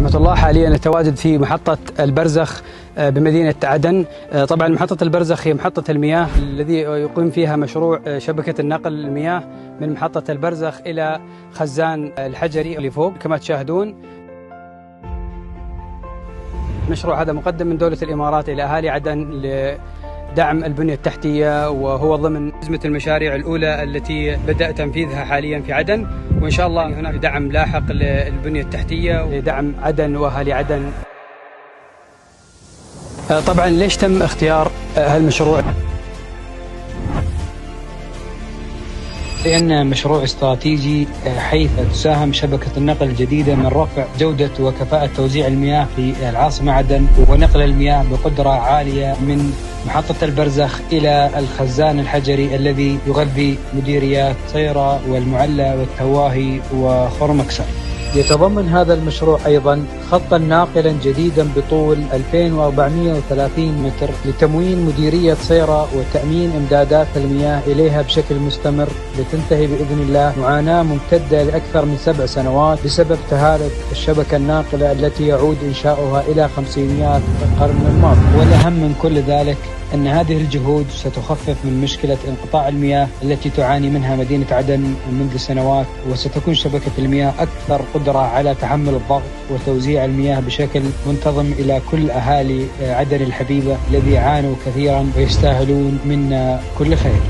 ورحمة الله. حاليا نتواجد في محطة البرزخ بمدينة عدن. طبعا محطة البرزخ هي محطة المياه الذي يقوم فيها مشروع شبكة النقل المياه من محطة البرزخ إلى خزان الحجري اللي فوق كما تشاهدون. المشروع هذا مقدم من دولة الإمارات إلى أهالي عدن لدعم البنية التحتية، وهو ضمن أزمة المشاريع الأولى التي بدأ تنفيذها حاليا في عدن، وإن شاء الله هناك دعم لاحق للبنية التحتية لدعم عدن وأهالي عدن. طبعا ليش تم اختيار هالمشروع؟ لأن مشروع استراتيجي، حيث تساهم شبكة النقل الجديدة من رفع جودة وكفاءة توزيع المياه في العاصمة عدن، ونقل المياه بقدرة عالية من محطة البرزخ إلى الخزان الحجري الذي يغذي مديريات صيرة والمعلى والتواهي وخرمكسر. يتضمن هذا المشروع أيضا خطا ناقلا جديدا بطول 2430 متر لتموين مديرية صيرة وتأمين إمدادات المياه إليها بشكل مستمر، لتنتهي بإذن الله معاناة ممتدة لأكثر من 7 سنوات بسبب تهالك الشبكة الناقلة التي يعود إنشاؤها إلى خمسينيات القرن الماضي. والأهم من كل ذلك أن هذه الجهود ستخفف من مشكلة انقطاع المياه التي تعاني منها مدينة عدن منذ سنوات، وستكون شبكة المياه أكثر قدرة على تحمل الضغط وتوزيع المياه بشكل منتظم إلى كل أهالي عدن الحبيبة الذي عانوا كثيرا ويستاهلون منا كل خير.